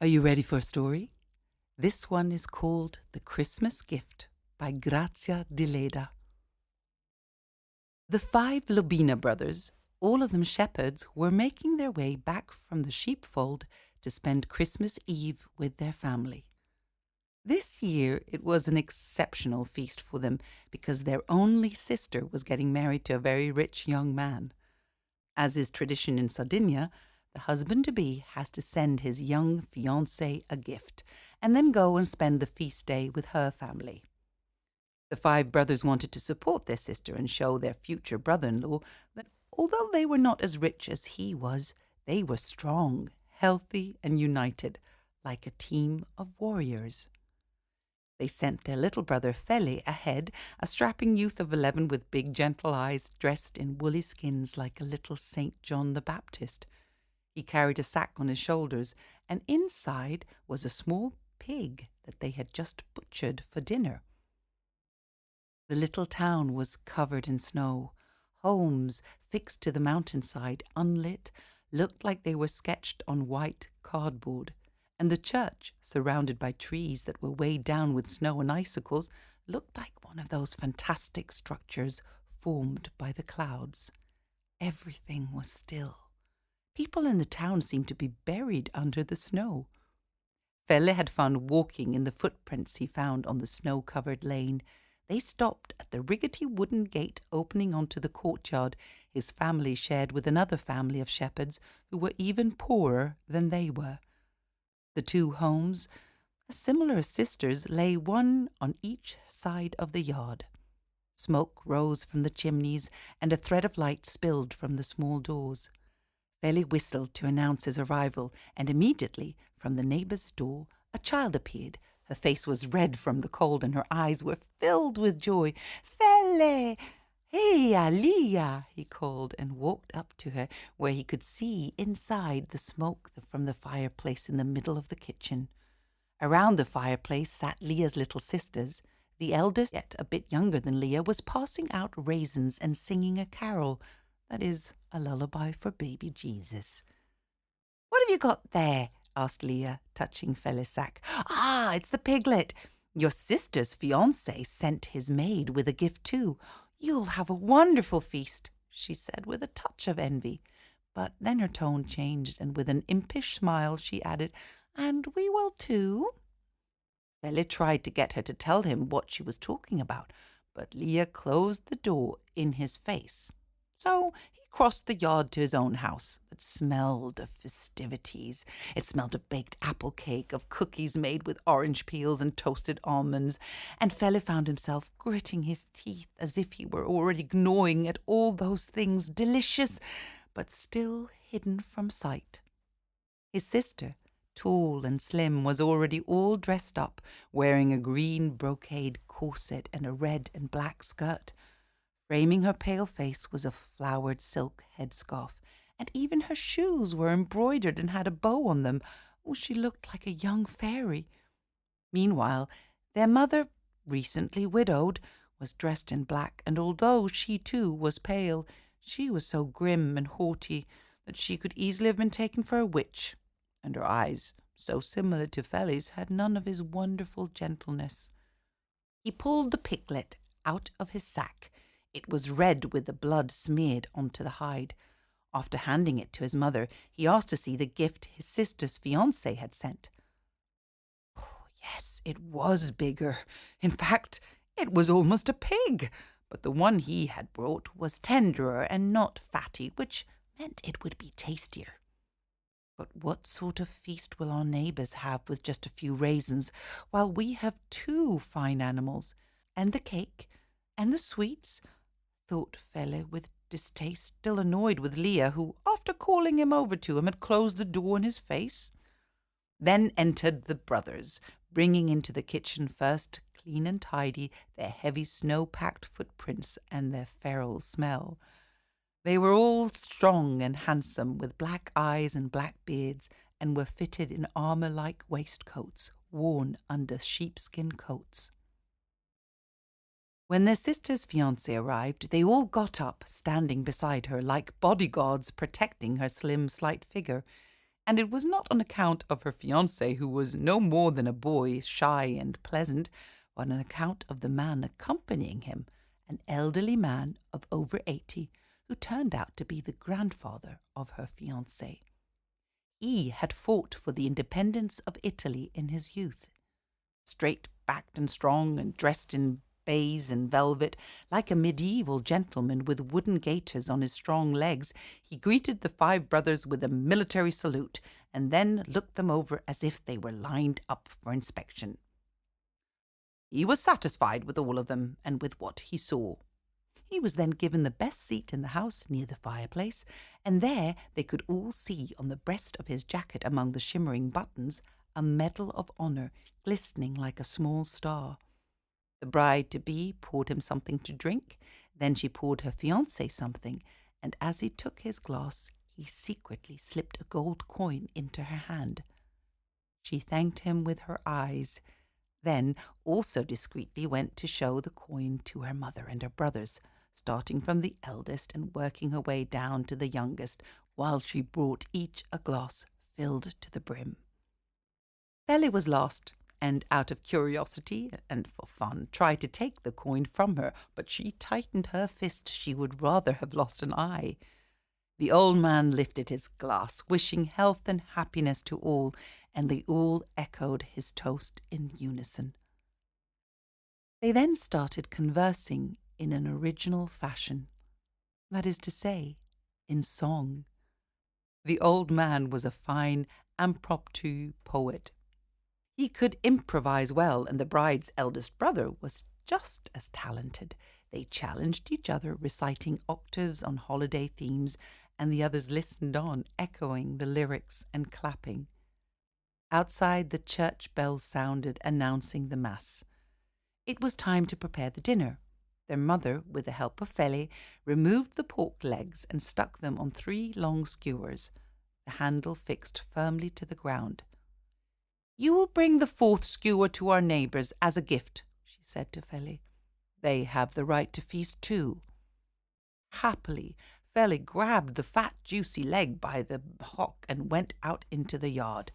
Are you ready for a story? This one is called The Christmas Gift by Grazia Deledda. The 5 Lobina brothers, all of them shepherds, were making their way back from the sheepfold to spend Christmas Eve with their family. This year it was an exceptional feast for them because their only sister was getting married to a very rich young man. As is tradition in Sardinia, the husband-to-be has to send his young fiancée a gift and then go and spend the feast day with her family. The 5 brothers wanted to support their sister and show their future brother-in-law that although they were not as rich as he was, they were strong, healthy, and united, like a team of warriors. They sent their little brother Fele ahead, a strapping youth of 11 with big gentle eyes, dressed in woolly skins like a little Saint John the Baptist. He carried a sack on his shoulders, and inside was a small pig that they had just butchered for dinner. The little town was covered in snow. Homes fixed to the mountainside, unlit, looked like they were sketched on white cardboard, and the church, surrounded by trees that were weighed down with snow and icicles, looked like one of those fantastic structures formed by the clouds. Everything was still. People in the town seemed to be buried under the snow. Fele had fun walking in the footprints he found on the snow-covered lane. They stopped at the rickety wooden gate opening onto the courtyard his family shared with another family of shepherds who were even poorer than they were. The 2 homes, as similar as sisters, lay one on each side of the yard. Smoke rose from the chimneys and a thread of light spilled from the small doors. Fele whistled to announce his arrival, and immediately, from the neighbour's door, a child appeared. Her face was red from the cold, and her eyes were filled with joy. "Fele! Hey, Alia!" he called, and walked up to her, where he could see inside the smoke from the fireplace in the middle of the kitchen. Around the fireplace sat Leah's little sisters. The eldest, yet a bit younger than Leah, was passing out raisins and singing a carol. That is, a lullaby for baby Jesus. "What have you got there?" asked Leah, touching Fele's sack. "Ah, it's the piglet. Your sister's fiancé sent his maid with a gift too. You'll have a wonderful feast," she said with a touch of envy. But then her tone changed, and with an impish smile she added, "And we will too." Fele tried to get her to tell him what she was talking about, but Leah closed the door in his face. So he crossed the yard to his own house. It smelled of festivities. It smelled of baked apple cake, of cookies made with orange peels and toasted almonds, and Fele found himself gritting his teeth as if he were already gnawing at all those things, delicious, but still hidden from sight. His sister, tall and slim, was already all dressed up, wearing a green brocade corset and a red and black skirt. Framing her pale face was a flowered silk headscarf, and even her shoes were embroidered and had a bow on them. Oh, she looked like a young fairy. Meanwhile, their mother, recently widowed, was dressed in black, and although she too was pale, she was so grim and haughty that she could easily have been taken for a witch, and her eyes, so similar to Fele's, had none of his wonderful gentleness. He pulled the piglet out of his sack. It was red with the blood smeared onto the hide. After handing it to his mother, he asked to see the gift his sister's fiancé had sent. Oh, yes, it was bigger. In fact, it was almost a pig. But the one he had brought was tenderer and not fatty, which meant it would be tastier. But what sort of feast will our neighbours have with just a few raisins, while we have 2 fine animals, and the cake, and the sweets? Thought Fele with distaste, still annoyed with Leah, who, after calling him over to him, had closed the door in his face. Then entered the brothers, bringing into the kitchen first, clean and tidy, their heavy snow-packed footprints and their feral smell. They were all strong and handsome, with black eyes and black beards, and were fitted in armour-like waistcoats, worn under sheepskin coats. When their sister's fiancé arrived, they all got up, standing beside her like bodyguards protecting her slim, slight figure. And it was not on account of her fiancé, who was no more than a boy, shy and pleasant, but on account of the man accompanying him, an elderly man of over 80, who turned out to be the grandfather of her fiancé. He had fought for the independence of Italy in his youth. Straight-backed and strong and dressed in baize and velvet, like a medieval gentleman with wooden gaiters on his strong legs, he greeted the 5 brothers with a military salute and then looked them over as if they were lined up for inspection. He was satisfied with all of them and with what he saw. He was then given the best seat in the house near the fireplace, and there they could all see on the breast of his jacket among the shimmering buttons a medal of honor glistening like a small star. The bride-to-be poured him something to drink, then she poured her fiancé something, and as he took his glass, he secretly slipped a gold coin into her hand. She thanked him with her eyes, then also discreetly went to show the coin to her mother and her brothers, starting from the eldest and working her way down to the youngest, while she brought each a glass filled to the brim. Feli was lost, and out of curiosity and for fun tried to take the coin from her, but she tightened her fist. She would rather have lost an eye. The old man lifted his glass, wishing health and happiness to all, and they all echoed his toast in unison. They then started conversing in an original fashion, that is to say, in song. The old man was a fine impromptu poet. He could improvise well, and the bride's eldest brother was just as talented. They challenged each other, reciting octaves on holiday themes, and the others listened on, echoing the lyrics and clapping. Outside, the church bells sounded, announcing the Mass. It was time to prepare the dinner. Their mother, with the help of Feli, removed the pork legs and stuck them on 3 long skewers, the handle fixed firmly to the ground. "You will bring the 4th skewer to our neighbours as a gift," she said to Feli. "They have the right to feast too." Happily, Feli grabbed the fat, juicy leg by the hock and went out into the yard.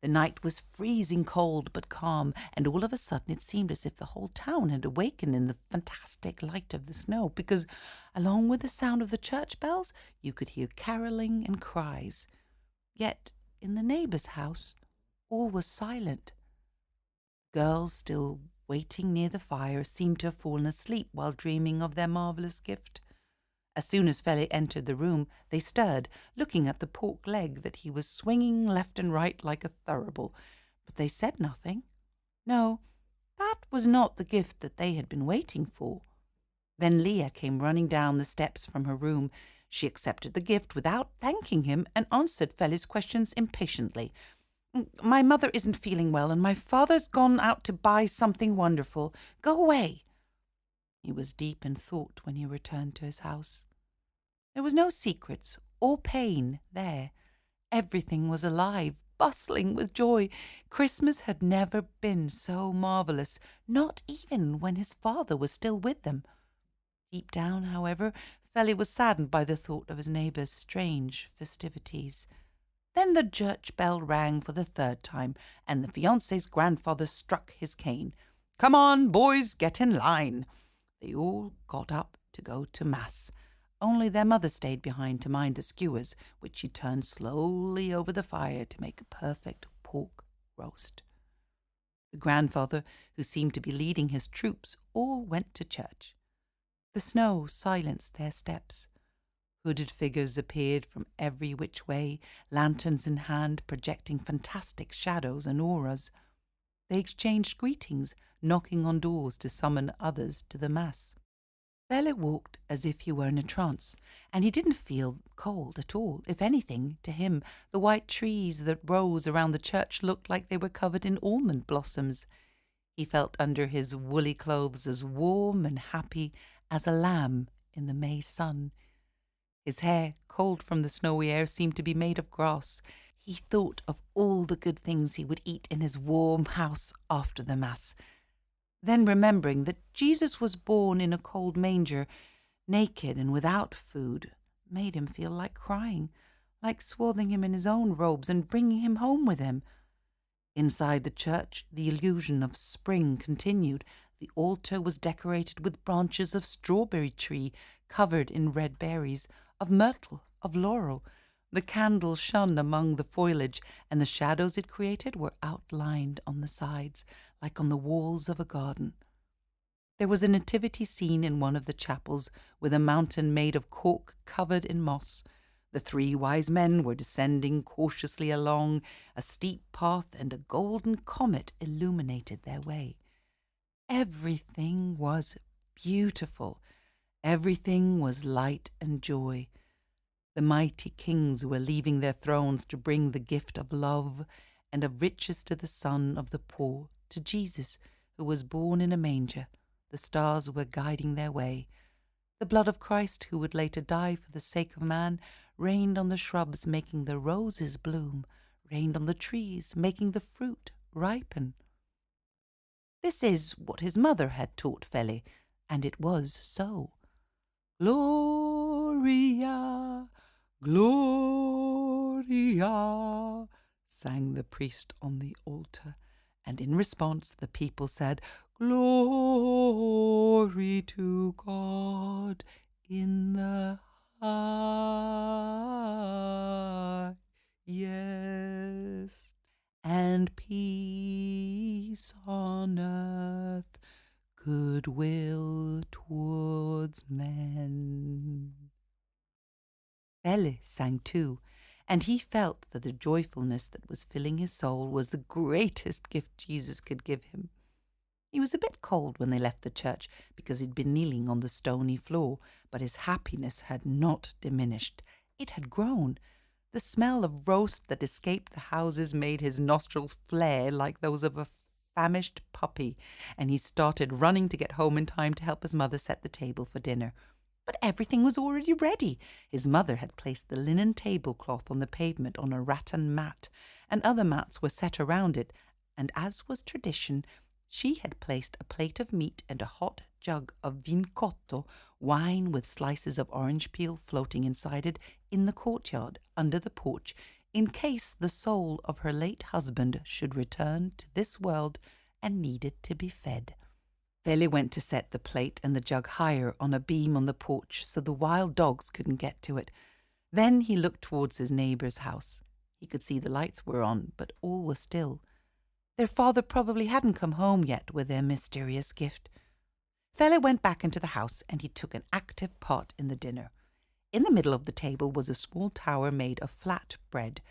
The night was freezing cold but calm, and all of a sudden it seemed as if the whole town had awakened in the fantastic light of the snow, because, along with the sound of the church bells, you could hear caroling and cries. Yet, in the neighbour's house, all was silent. Girls, still waiting near the fire, seemed to have fallen asleep while dreaming of their marvellous gift. As soon as Feli entered the room, they stirred, looking at the pork leg that he was swinging left and right like a thurible, but they said nothing. No, that was not the gift that they had been waiting for. Then Leah came running down the steps from her room. She accepted the gift without thanking him and answered Feli's questions impatiently. "My mother isn't feeling well, and my father's gone out to buy something wonderful. Go away." He was deep in thought when he returned to his house. There was no secrets or pain there. Everything was alive, bustling with joy. Christmas had never been so marvellous, not even when his father was still with them. Deep down, however, Feli was saddened by the thought of his neighbour's strange festivities. Then the church bell rang for the 3rd time, and the fiancé's grandfather struck his cane. "Come on, boys, get in line." They all got up to go to Mass. Only their mother stayed behind to mind the skewers, which she turned slowly over the fire to make a perfect pork roast. The grandfather, who seemed to be leading his troops, all went to church. The snow silenced their steps. Hooded figures appeared from every which way, lanterns in hand, projecting fantastic shadows and auras. They exchanged greetings, knocking on doors to summon others to the Mass. Feli walked as if he were in a trance, and he didn't feel cold at all. If anything, to him, the white trees that rose around the church looked like they were covered in almond blossoms. He felt under his woolly clothes as warm and happy as a lamb in the May sun. His hair, cold from the snowy air, seemed to be made of grass. He thought of all the good things he would eat in his warm house after the Mass. Then, remembering that Jesus was born in a cold manger, naked and without food, made him feel like crying. like swathing him in his own robes and bringing him home with him. Inside the church, the illusion of spring continued. The altar was decorated with branches of strawberry tree covered in red berries, of myrtle, of laurel. The candle shone among the foliage, and the shadows it created were outlined on the sides, like on the walls of a garden. There was a nativity scene in one of the chapels, with a mountain made of cork covered in moss. The three wise men were descending cautiously along a steep path, and a golden comet illuminated their way. Everything was beautiful. Everything was light and joy. The mighty kings were leaving their thrones to bring the gift of love and of riches to the Son of the poor, to Jesus, who was born in a manger. The stars were guiding their way. The blood of Christ, who would later die for the sake of man, rained on the shrubs, making the roses bloom, rained on the trees, making the fruit ripen. This is what his mother had taught Fele, and it was so. Gloria, Gloria, sang the priest on the altar, and in response the people said, Glory to God in the highest, and peace on earth, goodwill towards men. Fele sang too, and he felt that the joyfulness that was filling his soul was the greatest gift Jesus could give him. He was a bit cold when they left the church because he'd been kneeling on the stony floor, but his happiness had not diminished. It had grown. The smell of roast that escaped the houses made his nostrils flare like those of a famished puppy, and he started running to get home in time to help his mother set the table for dinner. But everything was already ready. His mother had placed the linen tablecloth on the pavement on a rattan mat, and other mats were set around it, and as was tradition, she had placed a plate of meat and a hot jug of vincotto, wine with slices of orange peel floating inside it, in the courtyard under the porch, in case the soul of her late husband should return to this world and needed to be fed. Fele went to set the plate and the jug higher on a beam on the porch so the wild dogs couldn't get to it. Then he looked towards his neighbour's house. He could see the lights were on, but all was still. Their father probably hadn't come home yet with their mysterious gift. Fele went back into the house and he took an active part in the dinner. In the middle of the table was a small tower made of flat bread,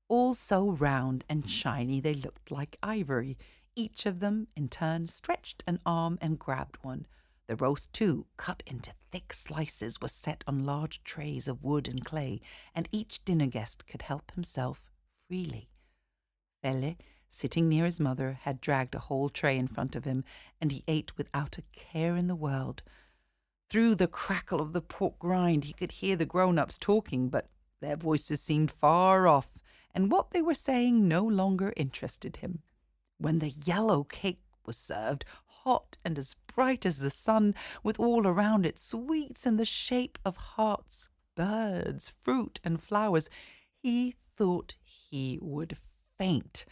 all so round and shiny they looked like ivory. Each of them, in turn, stretched an arm and grabbed one. The roast, too, cut into thick slices, was set on large trays of wood and clay, and each dinner guest could help himself freely. Fele, sitting near his mother, had dragged a whole tray in front of him, and he ate without a care in the world. Through the crackle of the pork rind he could hear the grown-ups talking, but their voices seemed far off, and what they were saying no longer interested him. When the yellow cake was served, hot and as bright as the sun, with all around it sweets in the shape of hearts, birds, fruit, and flowers, he thought he would faint.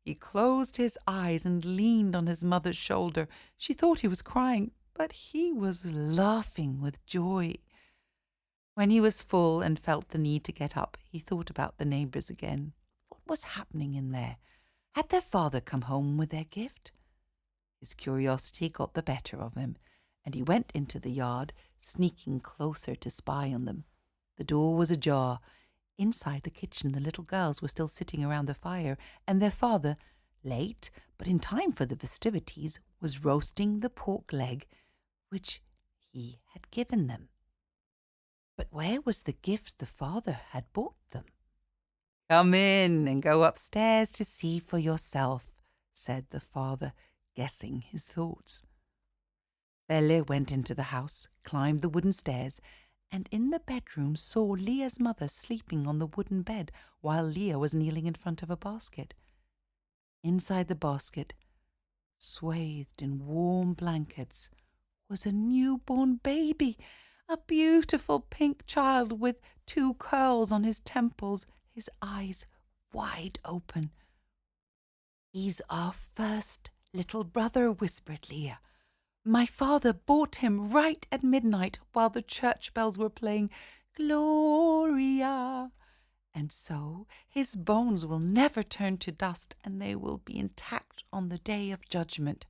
He closed his eyes and leaned on his mother's shoulder. She thought he was crying, but he was laughing with joy. When he was full and felt the need to get up, he thought about the neighbours again. What was happening in there? Had their father come home with their gift? His curiosity got the better of him, and he went into the yard, sneaking closer to spy on them. The door was ajar. Inside the kitchen, the little girls were still sitting around the fire, and their father, late but in time for the festivities, was roasting the pork leg, which he had given them. But where was the gift the father had bought them? "Come in and go upstairs to see for yourself," said the father, guessing his thoughts. Fele went into the house, climbed the wooden stairs, and in the bedroom saw Leah's mother sleeping on the wooden bed while Leah was kneeling in front of a basket. Inside the basket, swathed in warm blankets, was a newborn baby, a beautiful pink child with 2 curls on his temples, his eyes wide open. He's our first little brother, whispered Leah. My father bought him right at midnight while the church bells were playing Gloria. And so his bones will never turn to dust, and they will be intact on the day of judgment.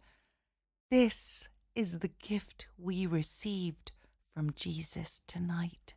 This is the gift we received from Jesus tonight.